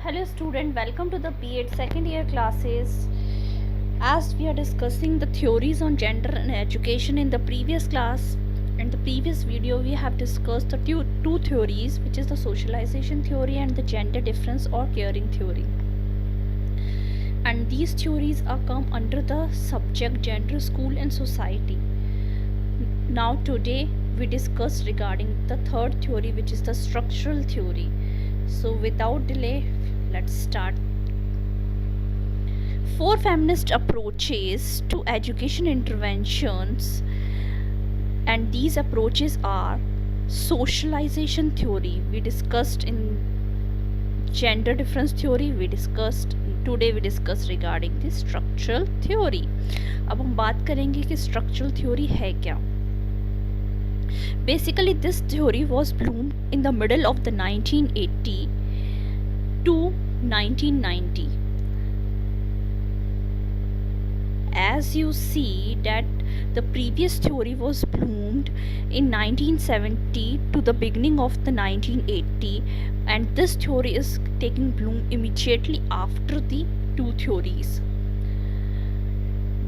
Hello student, welcome to the B.Ed second year classes. As we are discussing the theories on gender and education in the previous class, in the previous video we have discussed the two theories, which is the socialization theory and the gender difference or caring theory. And these theories are come under the subject gender, school and society. Now today we discuss regarding the third theory, which is the structural theory. So without delay, let's start. Four feminist approaches to education interventions, and these approaches are socialization theory, we discussed in gender difference theory, we discussed regarding the structural theory. अब हम बात करेंगे कि structural theory है क्या. Basically this theory was bloomed in the middle of the 1980 to 1990. As you see that the previous theory was bloomed in 1970 to the beginning of the 1980, and this theory is taking bloom immediately after the two theories.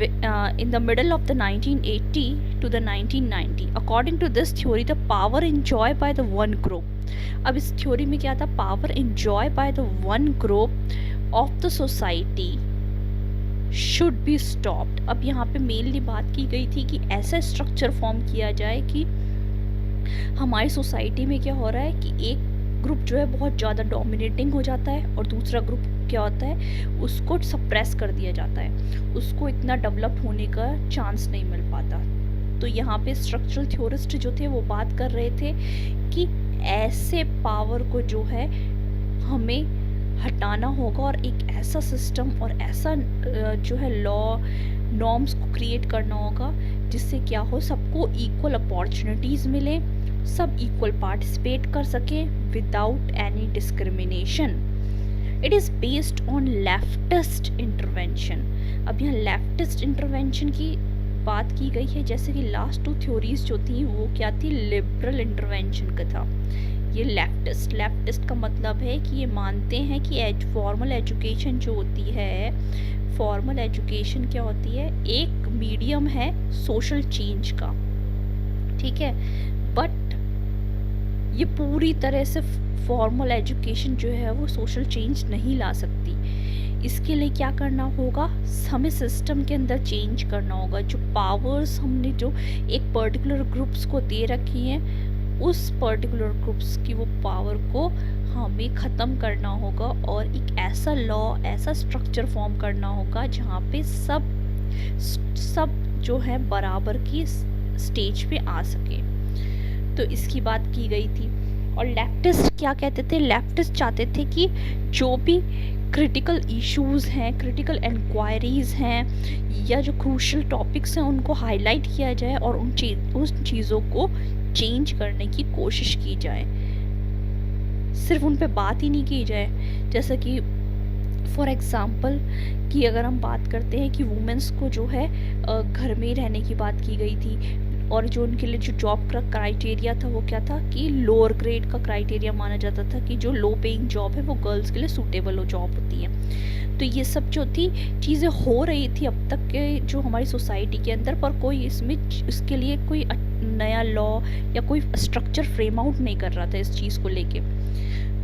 In the middle of the 1980 to the 1990, according to this theory, the power enjoyed by the one group. अब इस theory में क्या था? Power enjoy by the one group of the society should be stopped. अब यहाँ पे mainly बात की गई थी कि ऐसा स्ट्रक्चर फॉर्म किया जाए कि हमारी सोसाइटी में क्या हो रहा है कि एक ग्रुप जो है बहुत ज़्यादा डोमिनेटिंग हो जाता है और दूसरा ग्रुप क्या होता है, उसको सप्रेस कर दिया जाता है, उसको इतना डेवलप होने का चांस नहीं मिल पाता. तो यहाँ पे स्ट्रक्चरल थ्योरिस्ट जो थे वो बात कर रहे थे कि ऐसे पावर को जो है हमें हटाना होगा और एक ऐसा सिस्टम और ऐसा जो है लॉ नॉर्म्स को क्रिएट करना होगा जिससे क्या हो, सबको इक्वल अपॉर्चुनिटीज़ मिले, सब इक्वल पार्टिसिपेट कर सकें without any discrimination. It is based on leftist intervention. अब यहाँ लेफ्टिस्ट इंटरवेंशन की बात की गई है, जैसे कि लास्ट टू थ्योरीज जो थी वो क्या थी, लिबरल इंटरवेंशन का था. ये लेफ्टिस्ट का मतलब है कि ये मानते हैं कि फॉर्मल एजुकेशन जो होती है, फॉर्मल एजुकेशन क्या होती है, एक मीडियम है सोशल चेंज का, ठीक है, बट ये पूरी तरह से फॉर्मल एजुकेशन जो है वो सोशल चेंज नहीं ला सकती. इसके लिए क्या करना होगा, हमें सिस्टम के अंदर चेंज करना होगा. जो पावर्स हमने जो एक पर्टिकुलर ग्रुप्स को दे रखी हैं, उस पर्टिकुलर ग्रुप्स की वो पावर को हमें ख़त्म करना होगा और एक ऐसा लॉ, ऐसा स्ट्रक्चर फॉर्म करना होगा जहाँ पे सब जो है बराबर की स्टेज पे आ सके. तो इसकी बात की गई थी. और लेफ्टिस्ट क्या कहते थे, लेफ्टिस्ट चाहते थे कि जो भी क्रिटिकल इश्यूज़ हैं, क्रिटिकल इंक्वायरीज़ हैं या जो क्रूशल टॉपिक्स हैं उनको हाईलाइट किया जाए और उन चीज़ों को चेंज करने की कोशिश की जाए. सिर्फ उन पे बात ही नहीं की जाए. जैसा कि फॉर एग्ज़ाम्पल कि अगर हम बात करते हैं कि वुमेंस को जो है घर में ही रहने की बात की गई थी और जो उनके लिए जो जॉब का क्राइटेरिया था वो क्या था कि लोअर ग्रेड का क्राइटेरिया माना जाता था कि जो लो पेइंग जॉब है वो गर्ल्स के लिए सूटेबल जॉब होती है. तो ये सब जो थी चीज़ें हो रही थी अब तक के जो हमारी सोसाइटी के अंदर, पर कोई इसके लिए कोई नया लॉ या कोई स्ट्रक्चर फ्रेम आउट नहीं कर रहा था इस चीज़ को लेके.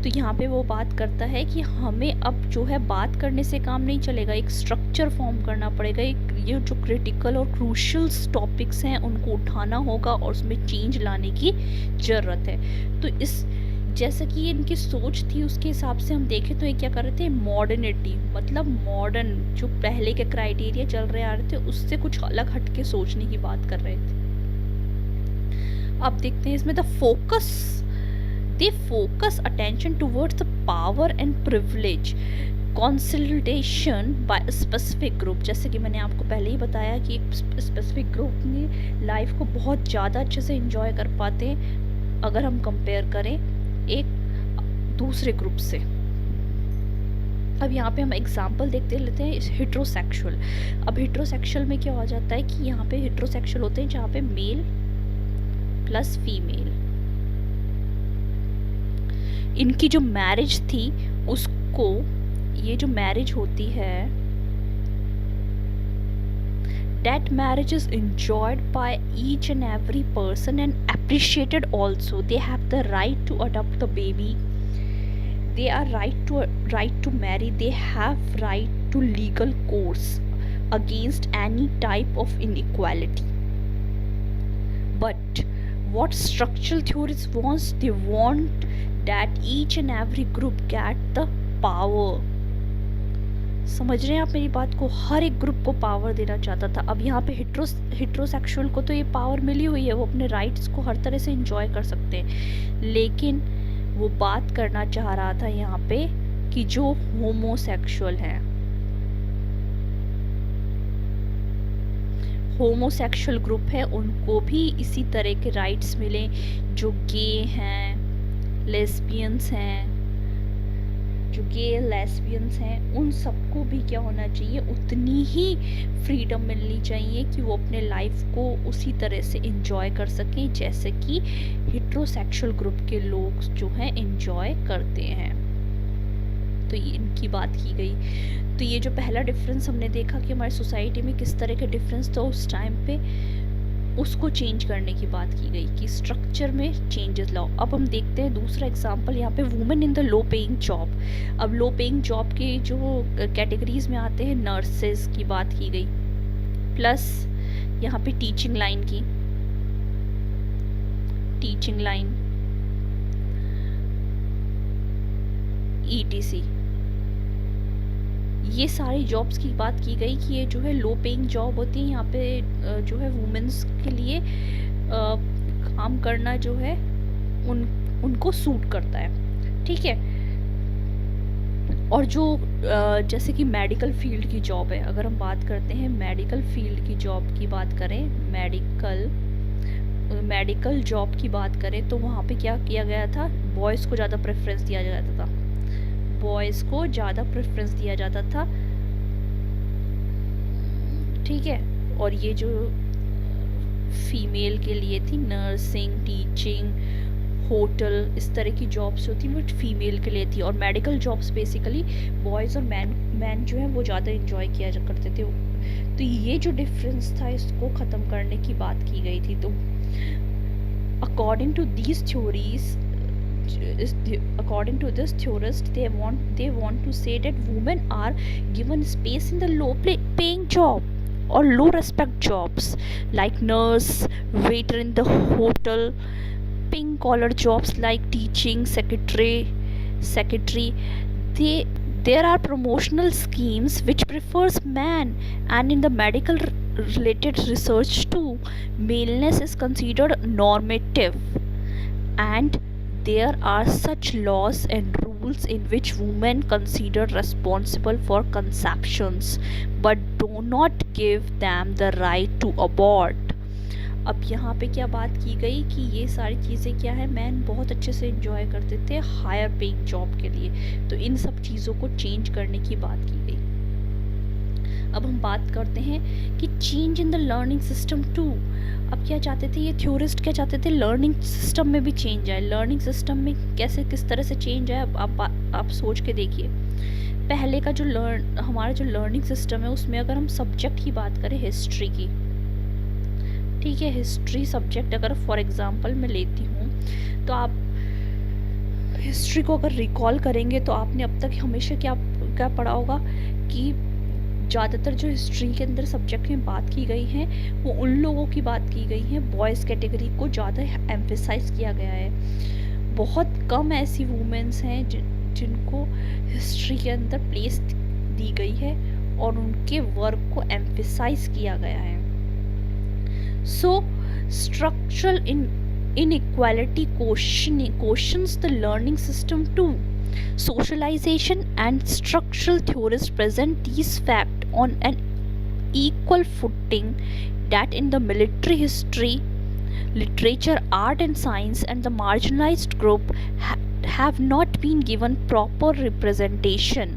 तो यहाँ पे वो बात करता है कि हमें अब जो है बात करने से काम नहीं चलेगा, एक स्ट्रक्चर फॉर्म करना पड़ेगा. ये जो क्रिटिकल और क्रूशल टॉपिक्स हैं उनको उठाना होगा और उसमें चेंज लाने की ज़रूरत है. तो इस जैसा कि इनकी सोच थी उसके हिसाब से हम देखें तो ये क्या कर रहे थे, मॉडर्निटी, मतलब मॉडर्न जो पहले के क्राइटेरिया चल रहे आ रहे थे उससे कुछ अलग हट के सोचने की बात कर रहे थे. अब देखते हैं इसमें they focus attention towards the power and privilege consolidation by a specific group. जैसे कि मैंने आपको पहले ही बताया कि एक स्पेसिफिक ग्रुप में लाइफ को बहुत ज़्यादा अच्छे से एंजॉय कर पाते हैं अगर हम कंपेयर करें एक दूसरे ग्रुप से. अब यहाँ पे हम एग्जांपल देखते लेते हैं हेट्रोसेक्सुअल. अब हेट्रोसेक्सुअल में क्या हो जाता है कि यहाँ पे हेट्रोसेक्सुअल होते हैं जहाँ पे मेल प्लस फीमेल, इनकी जो मैरिज थी उसको उनको ये जो मैरिज होती है, that marriage is enjoyed by each and every person and appreciated also. They have the right to adopt the baby, they are right to marry, they have right to legal course against any type of inequality. But what structural theories wants, they want that each and every group get the power. समझ रहे हैं आप मेरी बात को? हर एक group को power देना चाहता था. अब यहाँ पे हिट्रोसेक्सुअल को तो ये पावर मिली हुई है, वो अपने राइट्स को हर तरह से एंजॉय कर सकते हैं, लेकिन वो बात करना चाह रहा था यहाँ पे कि जो होमोसेक्सुअल हैं, होमोसेक्सुअल ग्रुप है, उनको भी इसी तरह के राइट्स मिले. जो गे हैं, लेस्बियंस हैं, जो गे लेस्बियंस हैं, उन सबको भी क्या होना चाहिए, उतनी ही फ्रीडम मिलनी चाहिए कि वो अपने लाइफ को उसी तरह से एंजॉय कर सकें जैसे कि हेट्रोसेक्सुअल ग्रुप के लोग जो हैं एंजॉय करते हैं. तो ये इनकी बात की गई. तो ये जो पहला डिफरेंस हमने देखा कि हमारी सोसाइटी में किस तरह के डिफरेंस, तो उस टाइम पे उसको चेंज करने की बात की गई कि स्ट्रक्चर में चेंजेस लाओ. अब हम देखते हैं दूसरा एग्जांपल यहाँ पे, women in the low paying job. अब लो पेइंग जॉब के जो कैटेगरीज में आते हैं, नर्सेज की बात की गई, प्लस यहाँ पे टीचिंग लाइन की, टीचिंग लाइन, ETC, ये सारी जॉब्स की बात की गई कि ये जो है लो पेइंग जॉब होती है. यहाँ पे जो है वुमेन्स के लिए काम करना जो है उनको सूट करता है, ठीक है. और जो जैसे कि मेडिकल फील्ड की जॉब है, अगर हम बात करते हैं मेडिकल फील्ड की जॉब की बात करें, मेडिकल जॉब की बात करें, तो वहाँ पे क्या किया गया था, बॉयज़ को ज़्यादा प्रेफरेंस दिया जाता था, बॉयज़ को ज़्यादा प्रेफरेंस दिया जाता था, ठीक है. और ये जो फीमेल के लिए थी, नर्सिंग, टीचिंग, होटल, इस तरह की जॉब्स होती वो फीमेल के लिए थी. और मेडिकल जॉब्स बेसिकली बॉयज़ और मैन जो है वो ज़्यादा इंजॉय किया करते थे. तो ये जो डिफरेंस था इसको ख़त्म करने की बात की गई थी. तो according to these theories, according to this theorist, they want to say that women are given space in the low paying job or low respect jobs like nurse, waiter in the hotel, pink collar jobs like teaching, secretary. There are promotional schemes which prefers men, and in the medical related research too, maleness is considered normative, and there are such laws and rules in which women considered responsible for conceptions but do not give them the right to abort. अब यहाँ पे क्या बात की गई कि ये सारी चीज़ें क्या है, मैन बहुत अच्छे से एंजॉय करते थे हायर पेइंग जॉब के लिए. तो इन सब चीज़ों को चेंज करने की बात की गई. अब हम बात करते हैं कि change in the learning system too. अब क्या चाहते थे ये थ्योरिस्ट, क्या चाहते थे, लर्निंग सिस्टम में भी चेंज आए. लर्निंग सिस्टम में कैसे, किस तरह से चेंज आए, आप सोच के देखिए. पहले का जो हमारा जो लर्निंग सिस्टम है उसमें अगर हम सब्जेक्ट की बात करें, हिस्ट्री की, ठीक है, हिस्ट्री सब्जेक्ट अगर फॉर एग्जांपल मैं लेती हूँ, तो आप हिस्ट्री को अगर रिकॉल करेंगे तो आपने अब तक हमेशा क्या पढ़ा होगा कि ज़्यादातर जो हिस्ट्री के अंदर सब्जेक्ट में बात की गई हैं वो उन लोगों की बात की गई है, बॉयज़ कैटेगरी को ज़्यादा एम्फेसाइज किया गया है. बहुत कम ऐसी वुमेन्स हैं जिनको हिस्ट्री के अंदर प्लेस दी गई है और उनके वर्क को एम्फेसाइज किया गया है. सो structural inequality questions the learning system too. Socialization and structural theorists present these facts on an equal footing that in the military history, literature, art and science and the marginalized group have not been given proper representation.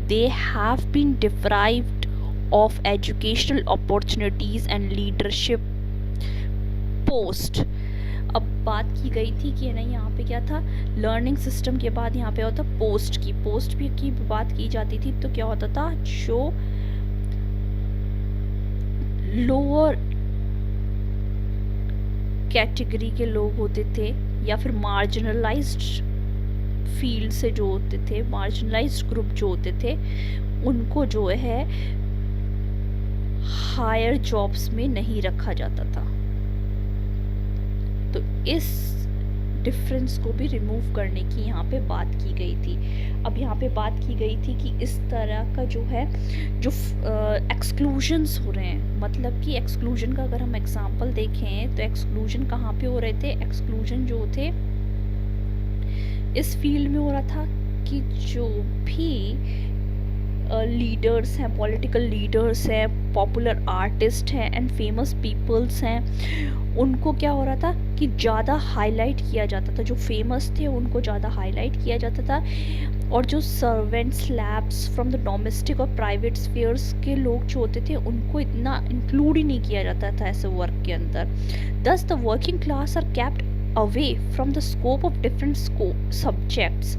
They have been deprived of educational opportunities and leadership posts. अब बात की गई थी कि नहीं, यहाँ पे क्या था, लर्निंग सिस्टम के बाद यहाँ पे होता पोस्ट भी की बात की जाती थी। तो क्या होता था, जो लोअर कैटेगरी के लोग होते थे या फिर मार्जिनलाइज्ड फील्ड से जो होते थे, मार्जिनलाइज्ड ग्रुप जो होते थे, उनको जो है हायर जॉब्स में नहीं रखा जाता था। तो इस डिफरेंस को भी रिमूव करने की यहाँ पे बात की गई थी। अब यहाँ पे बात की गई थी कि इस तरह का जो है, जो एक्सक्लूजन्स हो रहे हैं, मतलब कि एक्सक्लूजन का अगर हम एग्जांपल देखें तो एक्सक्लूजन कहाँ पे हो रहे थे, एक्सक्लूजन जो थे इस फील्ड में हो रहा था कि जो भी लीडर्स हैं, पॉलिटिकल लीडर्स हैं, पॉपुलर आर्टिस्ट हैं एंड फेमस पीपल्स हैं, उनको क्या हो रहा था कि ज़्यादा हाईलाइट किया जाता था। जो फेमस थे उनको ज़्यादा हाईलाइट किया जाता था, और जो servants, labs from the domestic और प्राइवेट स्फीयर्स के लोग जो होते थे उनको इतना इंक्लूड ही नहीं किया जाता था ऐसे वर्क के अंदर। Thus the working class are kept away from the scope of different subjects.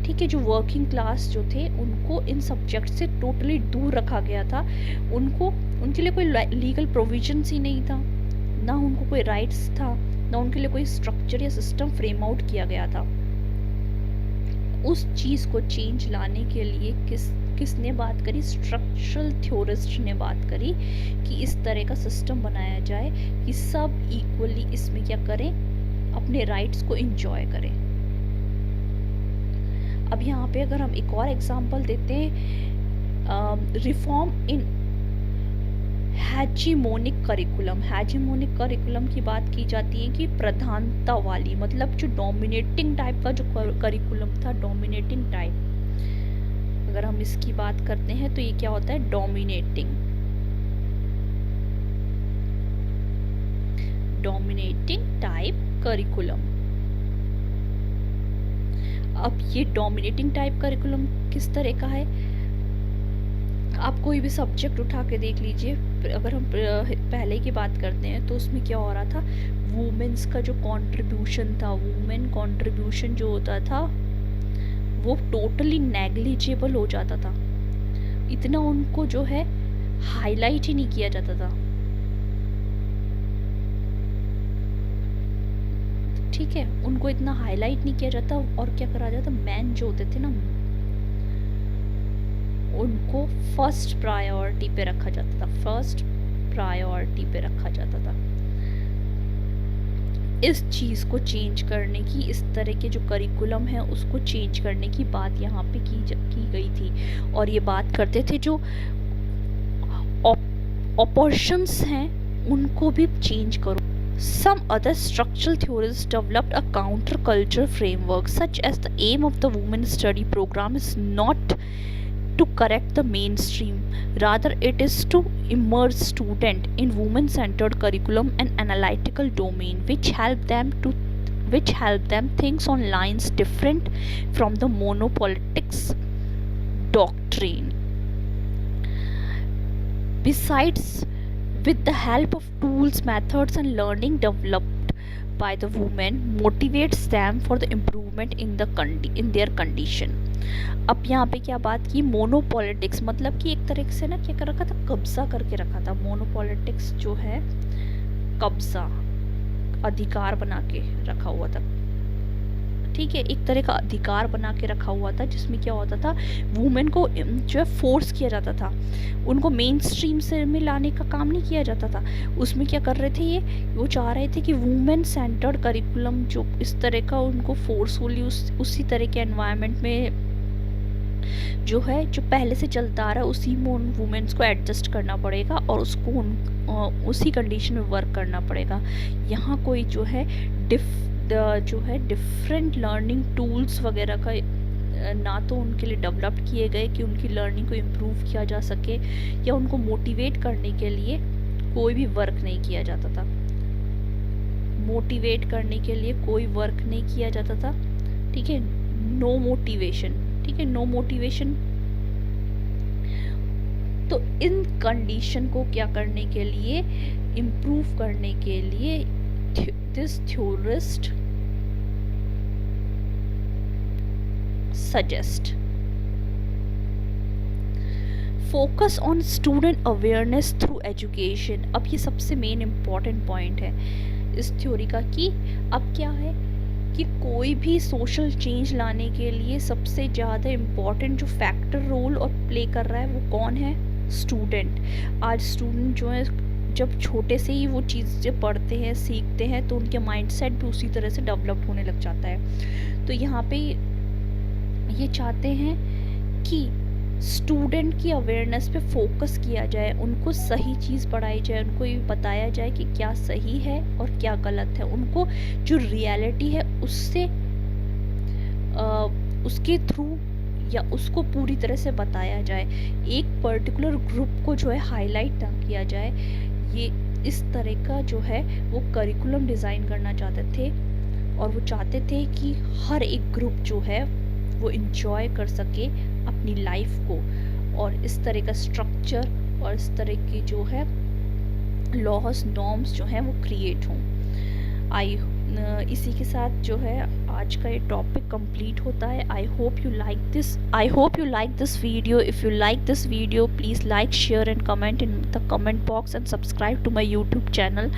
ठीक है, जो वर्किंग क्लास जो थे उनको इन सब्जेक्ट से टोटली दूर रखा गया था। उनके लिए कोई लीगल प्रोविजंस ही नहीं था, ना उनको कोई राइट्स था, ना उनके लिए कोई स्ट्रक्चर या सिस्टम फ्रेम आउट किया गया था। उस चीज़ को चेंज लाने के लिए किसने बात करी, स्ट्रक्चरल थ्योरिस्ट ने बात करी कि इस तरह का सिस्टम बनाया जाए कि सब इक्वली इसमें क्या करें, अपने राइट्स को एंजॉय करें। अब यहाँ पे अगर हम एक और एग्जांपल देते हैं, रिफॉर्म इन हैजीमोनिक करिकुलम की बात की जाती है कि प्रधानता वाली, मतलब जो डोमिनेटिंग टाइप का जो करिकुलम था, डोमिनेटिंग टाइप, अगर हम इसकी बात करते हैं तो ये क्या होता है, डोमिनेटिंग टाइप करिकुलम। अब ये डोमिनेटिंग टाइप करिकुलम किस तरह का है, आप कोई भी सब्जेक्ट उठा के देख लीजिए। अगर हम पहले की बात करते हैं तो उसमें क्या हो रहा था, वुमेन्स का जो कंट्रीब्यूशन था, वुमेन कंट्रीब्यूशन जो होता था वो टोटली नेग्लिजिबल हो जाता था, इतना उनको जो है हाईलाइट ही नहीं किया जाता था। ठीक है, उनको इतना हाईलाइट नहीं किया जाता, और क्या करा जाता, मैन जो होते थे ना उनको फर्स्ट प्रायोरिटी पे रखा जाता था। इस चीज़ को चेंज करने की, इस तरह के जो करिकुलम है उसको चेंज करने की बात यहाँ पे की गई थी। और ये बात करते थे जो ऑपर्शंस हैं उनको भी चेंज करो। Some other structural theorists developed a counterculture framework, such as the aim of the women study program is not to correct the mainstream, rather it is to immerse student in women-centered curriculum and analytical domain, which help them think on lines different from the monopolitics doctrine. Besides, with the help of tools, methods and learning developed by the women, motivates them for the improvement in their condition. अब यहाँ पे क्या बात की, मोनोपॉलिटिक्स, मतलब कि एक तरह से ना क्या कर रखा था, कब्जा करके रखा था। मोनोपॉलिटिक्स जो है कब्जा, अधिकार बना के रखा हुआ था। ठीक है, एक तरह का अधिकार बना के रखा हुआ था, जिसमें क्या होता था, वुमेन को जो है फोर्स किया जाता था, उनको मेन स्ट्रीम से में लाने का काम नहीं किया जाता था। उसमें क्या कर रहे थे, वो चाह रहे थे कि वुमेन सेंटर्ड करिकुलम जो इस तरह का उनको फोर्सफुली उसी तरह के एनवायरनमेंट में जो है, जो पहले से चलता आ रहा है उसी में उन वुमेन्स को एडजस्ट करना पड़ेगा और उसको उसी कंडीशन में वर्क करना पड़ेगा। यहाँ कोई जो है डिफरेंट लर्निंग टूल्स वगैरह का ना तो उनके लिए डेवलप किए गए कि उनकी लर्निंग को इम्प्रूव किया जा सके, या उनको मोटिवेट करने के लिए कोई भी वर्क नहीं किया जाता था। मोटिवेट करने के लिए कोई वर्क नहीं किया जाता था। ठीक है, नो मोटिवेशन। ठीक है, नो मोटिवेशन। तो इन कंडीशन को क्या करने के लिए, इम्प्रूव करने के लिए this theorist suggest? Focus on student awareness through education. अब ये सबसे मेन इम्पॉर्टेंट पॉइंट है इस थ्योरी का कि अब क्या है कि कोई भी सोशल चेंज लाने के लिए सबसे ज़्यादा इम्पॉर्टेंट जो फैक्टर रोल और प्ले कर रहा है वो कौन है? स्टूडेंट। आज स्टूडेंट जो है जब छोटे से ही वो चीज़ें पढ़ते हैं, सीखते हैं, तो उनके माइंडसेट भी उसी तरह से डेवलप होने लग जाता है। तो यहाँ पे ये चाहते हैं कि स्टूडेंट की अवेयरनेस पे फोकस किया जाए, उनको सही चीज़ पढ़ाई जाए, उनको ये बताया जाए कि क्या सही है और क्या गलत है, उनको जो रियलिटी है उससे उसके थ्रू या उसको पूरी तरह से बताया जाए। एक पर्टिकुलर ग्रुप को जो है हाईलाइट ना किया जाए। ये इस तरह का जो है वो करिकुलम डिज़ाइन करना चाहते थे और वो चाहते थे कि हर एक ग्रुप जो है वो इंजॉय कर सके अपनी लाइफ को, और इस तरह का स्ट्रक्चर और इस तरह के जो है लॉज नॉर्म्स जो हैं वो क्रिएट हों। इसी के साथ जो है आज का ये टॉपिक कंप्लीट होता है। I hope you like this video. If you like this video please like, share and comment in the comment box and subscribe to my YouTube channel.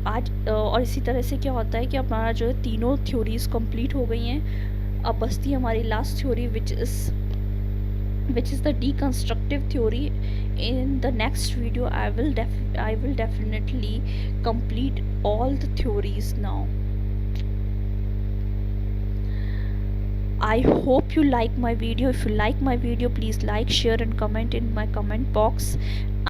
आज और इसी तरह से क्या होता है कि हमारा जो है तीनों थ्योरीज कंप्लीट हो गई हैं। अब बचती हमारी last theory which is the deconstructive theory. In the next video I will definitely complete all the theories now. I hope you like my video. If you like my video, please like, share and comment in my comment box,